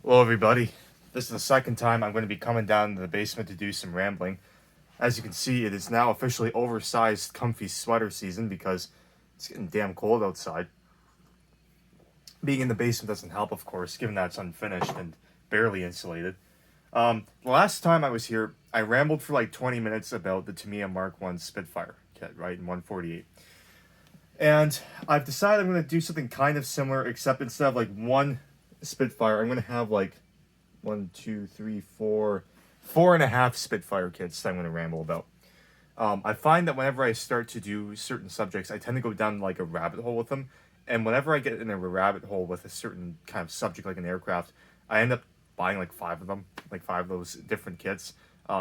Hello everybody, this is the second time I'm going to be coming down to the basement to do some rambling. As you can see, it is now officially oversized comfy sweater season because it's getting damn cold outside. Being in the basement doesn't help, of course, given that it's unfinished and barely insulated. The last time I was here, I rambled for like 20 minutes about the Tamiya Mark 1 Spitfire kit, right, in 148. And I've decided I'm going to do something kind of similar, except instead of like one Spitfire, I'm going to have like 4.5 Spitfire kits that I'm going to ramble about. I find that whenever I start to do certain subjects, I tend to go down like a rabbit hole with them. And whenever I get in a rabbit hole with a certain kind of subject, like an aircraft, I end up buying like 5 of them, like 5 of those different kits,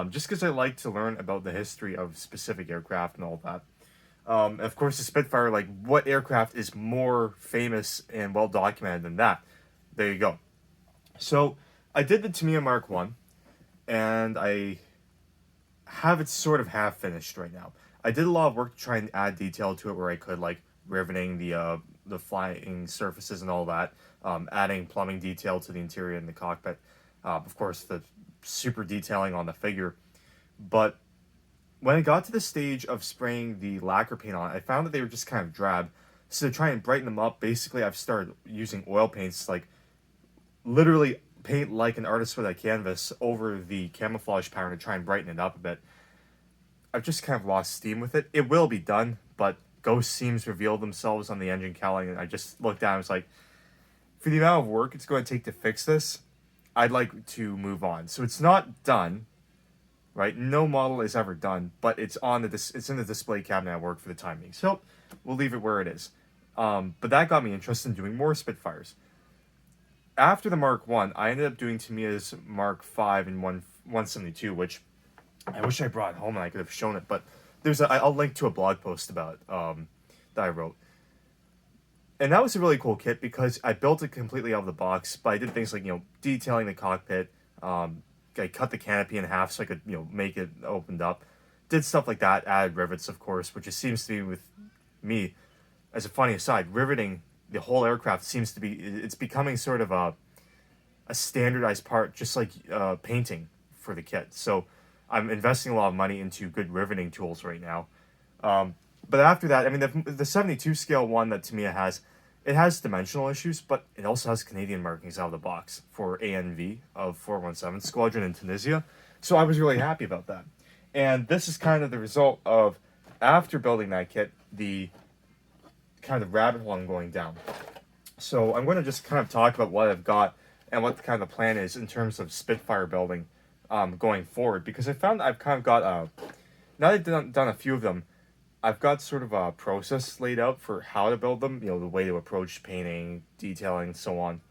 just because I like to learn about the history of specific aircraft and all that. Of course, the Spitfire, like, what aircraft is more famous and well documented than that? There you go. So, I did the Tamiya Mark 1, and I have it sort of half finished right now. I did a lot of work to try and add detail to it where I could, like riveting the flying surfaces and all that, adding plumbing detail to the interior and the cockpit, of course, the super detailing on the figure. But when I got to the stage of spraying the lacquer paint on it, I found that they were just kind of drab. So to try and brighten them up, basically I've started using oil paints, like literally paint like an artist with a canvas over the camouflage pattern to try and brighten it up a bit. I've just kind of lost steam with it. It will be done, but ghost seams revealed themselves on the engine cowling, and I just looked down and was like, for the amount of work it's going to take to fix this, I'd like to move on. So it's not done, right? No model is ever done, but it's it's in the display cabinet at work for the time being. So we'll leave it where it is. But that got me interested in doing more Spitfires. After the Mark 1, I ended up doing Tamiya's Mark 5 and 172, which I wish I brought home and I could have shown it, but I'll link to a blog post about it, that I wrote. And that was a really cool kit because I built it completely out of the box, but I did things like, detailing the cockpit. I cut the canopy in half so I could, make it opened up. Did stuff like that, added rivets, of course, which it seems to be with me. As a funny aside, riveting the whole aircraft it's becoming sort of a standardized part, just like painting for the kit. So I'm investing a lot of money into good riveting tools right now. But after that, I mean, the 72 scale one that Tamiya has, it has dimensional issues, but it also has Canadian markings out of the box for ANV of 417 Squadron in Tunisia. So I was really happy about that. And this is kind of the result of, after building that kit, the kind of rabbit hole I'm going down. So I'm going to just kind of talk about what I've got and what the kind of plan is in terms of Spitfire building going forward. Because I found I've kind of got now that I've done a few of them, I've got sort of a process laid out for how to build them, the way to approach painting, detailing, and so on.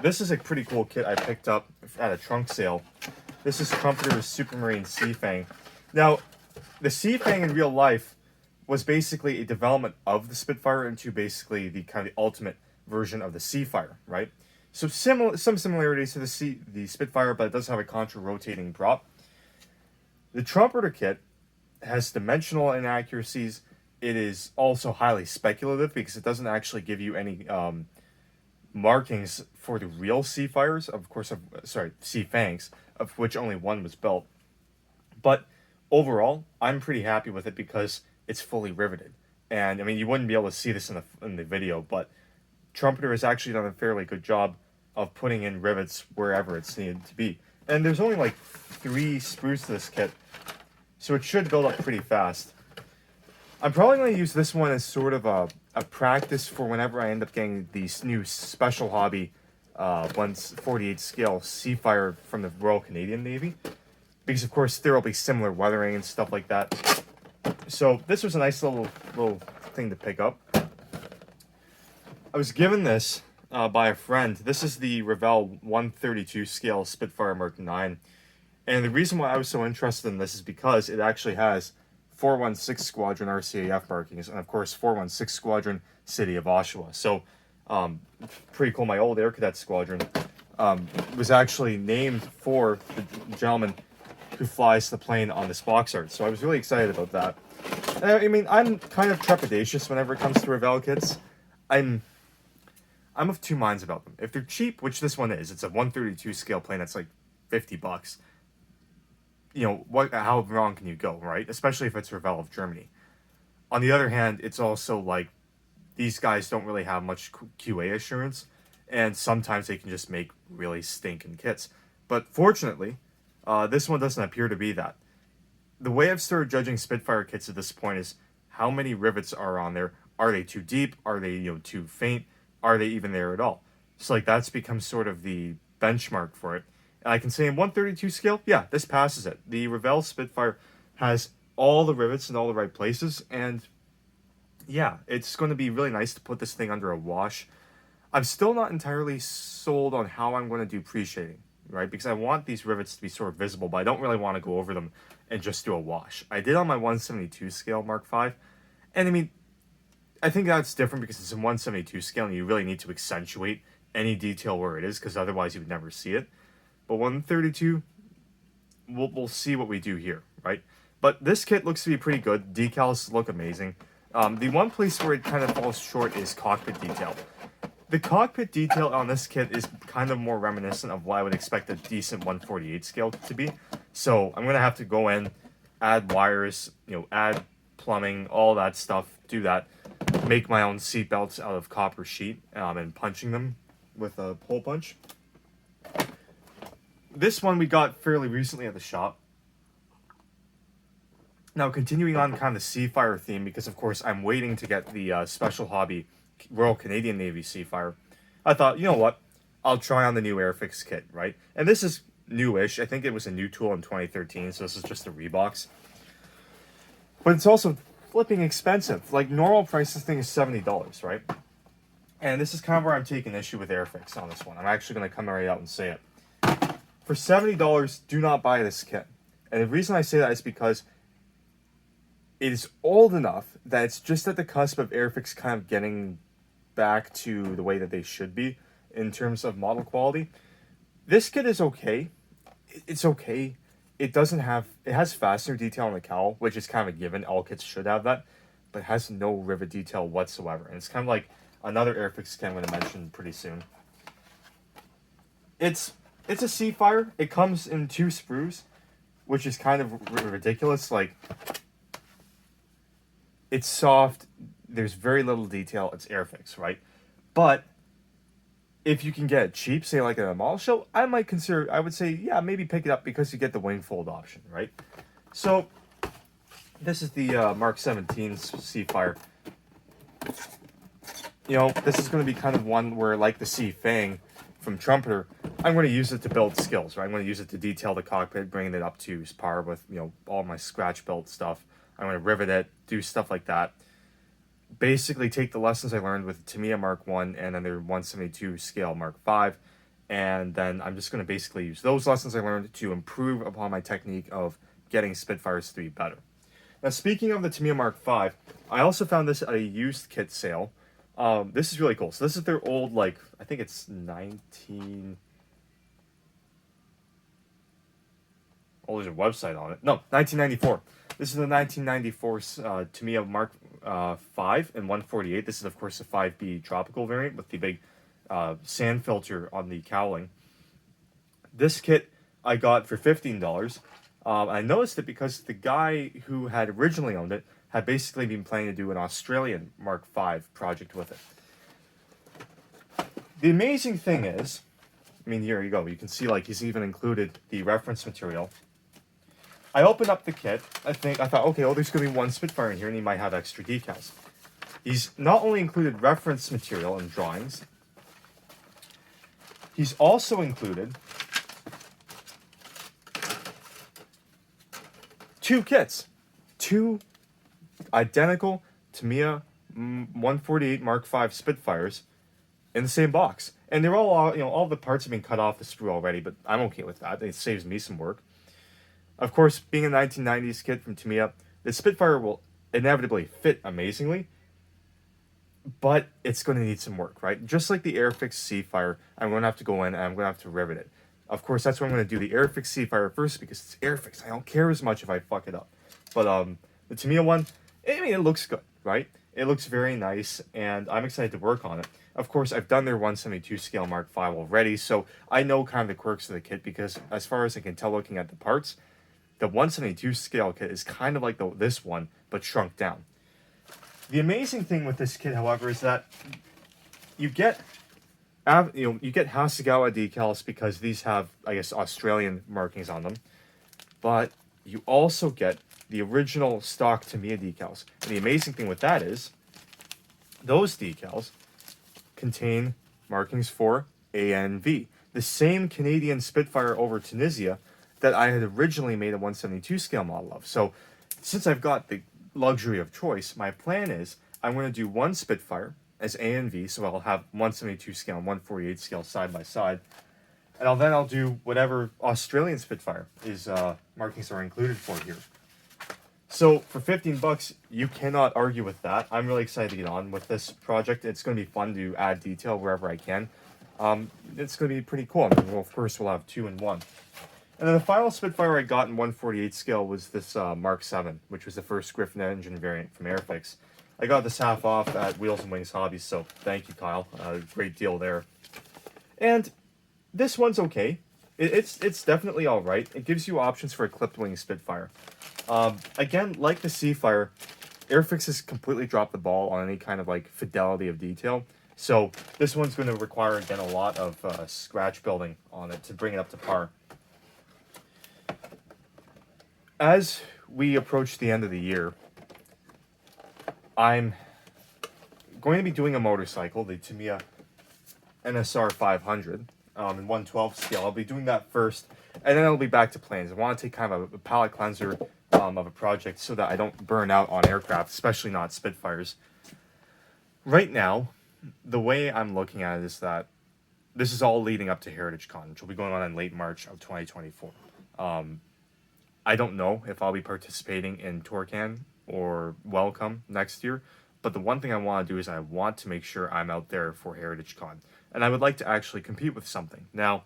This is a pretty cool kit I picked up at a trunk sale. This is Trumpeter's Supermarine Sea Fang. Now, the Sea Fang in real life was basically a development of the Spitfire into basically the kind of the ultimate version of the Seafire, right? So some similarities to the Spitfire, but it does have a contra-rotating prop. The Trumpeter kit has dimensional inaccuracies. It is also highly speculative because it doesn't actually give you any markings for the real Seafires, Sea Fangs, of which only one was built. But overall, I'm pretty happy with it because it's fully riveted. And I mean, you wouldn't be able to see this in the video, but Trumpeter has actually done a fairly good job of putting in rivets wherever it's needed to be. And there's only like 3 sprues to this kit, so it should build up pretty fast. I'm probably going to use this one as sort of a practice for whenever I end up getting these new special hobby 148 scale Seafire from the Royal Canadian Navy. Because of course there will be similar weathering and stuff like that. So this was a nice little thing to pick up. I was given this by a friend. This is the Revell 132 scale Spitfire Mark 9. And the reason why I was so interested in this is because it actually has 416 Squadron RCAF markings, and of course 416 Squadron City of Oshawa. So, pretty cool. My old Air Cadet Squadron was actually named for the gentleman who flies the plane on this box art. So I was really excited about that. I mean, I'm kind of trepidatious whenever it comes to Revell kits. I'm I'm of two minds about them. If they're cheap, which this one is, it's a 132 scale plane that's like $50. You know, how wrong can you go, right? Especially if it's Revell of Germany. On the other hand, it's also like these guys don't really have much QA assurance, and sometimes they can just make really stinking kits. But fortunately, this one doesn't appear to be that. The way I've started judging Spitfire kits at this point is how many rivets are on there. Are they too deep? Are they, too faint? Are they even there at all? So like that's become sort of the benchmark for it. And I can say in 132 scale, yeah, this passes it. The Revell Spitfire has all the rivets in all the right places, and yeah, it's going to be really nice to put this thing under a wash. I'm still not entirely sold on how I'm going to do pre-shading, right? Because I want these rivets to be sort of visible, but I don't really want to go over them and just do a wash. I did on my 172 scale Mark V, and I mean, I think that's different because it's in 172 scale and you really need to accentuate any detail where it is, because otherwise you would never see it. But 132, we'll see what we do here, right? But this kit looks to be pretty good. Decals look amazing. The one place where it kind of falls short is cockpit detail. The cockpit detail on this kit is kind of more reminiscent of what I would expect a decent 148 scale to be. So I'm going to have to go in, add wires, add plumbing, all that stuff, do that. Make my own seat belts out of copper sheet and punching them with a hole punch. This one we got fairly recently at the shop. Now, continuing on kind of the Seafire theme, because of course I'm waiting to get the Special Hobby Royal Canadian Navy Seafire, I thought, you know what, I'll try on the new Airfix kit, right? And this is newish. I think it was a new tool in 2013, so this is just a rebox. But it's also flipping expensive. Like, normal price, this thing is $70, right? And this is kind of where I'm taking issue with Airfix on this one. I'm actually going to come right out and say it. For $70, do not buy this kit. And the reason I say that is because it is old enough that it's just at the cusp of Airfix kind of getting back to the way that they should be in terms of model quality. This kit is okay. It's okay. It has fastener detail on the cowl, which is kind of a given. All kits should have that, but it has no rivet detail whatsoever. And it's kind of like another Airfix kit I'm going to mention pretty soon. It's a Seafire. It comes in 2 sprues, which is kind of ridiculous. Like, it's soft, there's very little detail, it's Airfix, right? But if you can get it cheap, say like at a mall show, I would say, yeah, maybe pick it up because you get the wing fold option, right? So, this is the Mark 17 Seafire. This is going to be kind of one where, like the Sea Fang from Trumpeter, I'm going to use it to build skills, right? I'm going to use it to detail the cockpit, bringing it up to par with, all my scratch built stuff. I'm going to rivet it, do stuff like that. Basically take the lessons I learned with Tamiya Mark 1 and then their 172 scale Mark 5. And then I'm just going to basically use those lessons I learned to improve upon my technique of getting Spitfires to be better. Now, speaking of the Tamiya Mark 5, I also found this at a used kit sale. This is really cool. So this is their old, I think it's 19... Oh, there's a website on it. No, 1994. This is the 1994 Tamiya Mark 5 and 148. This is, of course, the 5B tropical variant with the big sand filter on the cowling. This kit I got for $15. I noticed it because the guy who had originally owned it had basically been planning to do an Australian Mark 5 project with it. The amazing thing is, here you go. You can see, he's even included the reference material. I opened up the kit. I thought, okay, there's going to be one Spitfire in here, and he might have extra decals. He's not only included reference material and drawings, he's also included 2 kits. 2 identical Tamiya 148 Mark V Spitfires in the same box. And they're all the parts have been cut off the sprue already, but I'm okay with that. It saves me some work. Of course, being a 1990s kit from Tamiya, the Spitfire will inevitably fit amazingly, but it's going to need some work, right? Just like the Airfix Seafire, I'm going to have to go in and I'm going to have to rivet it. Of course, that's why I'm going to do the Airfix Seafire first, because it's Airfix. I don't care as much if I fuck it up. But the Tamiya one, it looks good, right? It looks very nice, and I'm excited to work on it. Of course, I've done their 172 scale Mark V already, so I know kind of the quirks of the kit because, as far as I can tell looking at the parts, the 172 scale kit is kind of like this one, but shrunk down. The amazing thing with this kit, however, is that you get you get Hasegawa decals because these have, I guess, Australian markings on them, but you also get the original stock Tamiya decals. And the amazing thing with that is those decals contain markings for ANV, the same Canadian Spitfire over Tunisia that I had originally made a 172 scale model of. So since I've got the luxury of choice, my plan is I'm going to do one Spitfire as ANV, so I'll have 172 scale and 148 scale side by side. And I'll do whatever Australian Spitfire is markings are included for here. So for 15 bucks, you cannot argue with that. I'm really excited to get on with this project. It's going to be fun to add detail wherever I can. It's going to be pretty cool. I mean, well, first we'll have 2 in 1. And then the final Spitfire I got in 148 scale was this Mark 7, which was the first Griffin engine variant from Airfix. I got this half off at Wheels and Wings Hobbies, so thank you, Kyle. Great deal there. And this one's okay. It's definitely all right. It gives you options for a clipped wing Spitfire. Again, like the Seafire, Airfix has completely dropped the ball on any kind of like fidelity of detail. So this one's going to require, again, a lot of scratch building on it to bring it up to par. As we approach the end of the year, I'm going to be doing a motorcycle, the Tamiya NSR 500, in 112 scale. I'll be doing that first, and then I'll be back to planes. I want to take kind of a palate cleanser of a project so that I don't burn out on aircraft, especially not Spitfires. Right now, the way I'm looking at it is that this is all leading up to Heritage Con, which will be going on in late March of 2024. I don't know if I'll be participating in Torcan or Welcome next year, but the one thing I want to do is I want to make sure I'm out there for Heritage Con, and I would like to actually compete with something. Now,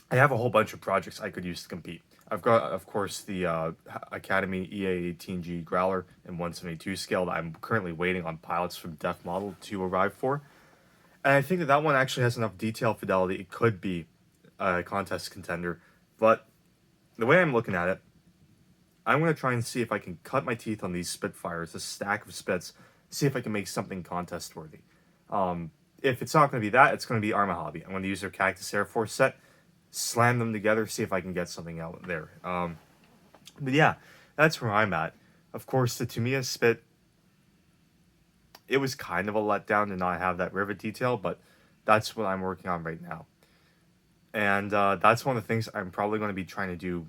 I have a whole bunch of projects I could use to compete. I've got, of course, the Academy EA-18G Growler in 172 scale that I'm currently waiting on pilots from Def Model to arrive for. And I think that one actually has enough detail fidelity. It could be a contest contender. But the way I'm looking at it, I'm going to try and see if I can cut my teeth on these Spitfires, a stack of Spits, see if I can make something contest-worthy. If it's not going to be that, it's going to be Arma Hobby. I'm going to use their Cactus Air Force set, slam them together, see if I can get something out there. But yeah, that's where I'm at. Of course, the Tamiya Spit, it was kind of a letdown to not have that rivet detail, but that's what I'm working on right now. And that's one of the things I'm probably going to be trying to do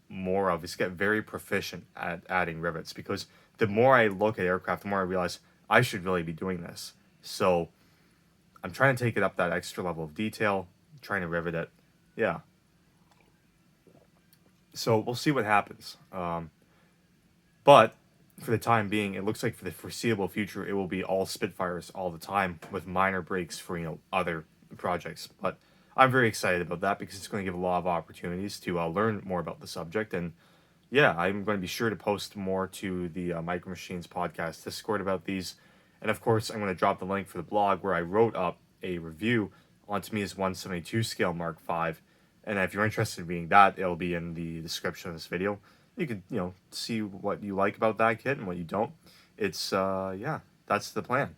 more of, is get very proficient at adding rivets, because the more I look at aircraft, the more I realize I should really be doing this. So I'm trying to take it up that extra level of detail, trying to rivet it. Yeah. So we'll see what happens. But for the time being, it looks like for the foreseeable future, it will be all Spitfires all the time, with minor breaks for, other projects. But I'm very excited about that because it's going to give a lot of opportunities to learn more about the subject. And yeah, I'm going to be sure to post more to the Micro Machines podcast Discord about these. And of course, I'm going to drop the link for the blog where I wrote up a review on Tamiya's 172 scale Mark V. And if you're interested in reading that, it'll be in the description of this video. You could, see what you like about that kit and what you don't. It's, yeah, that's the plan.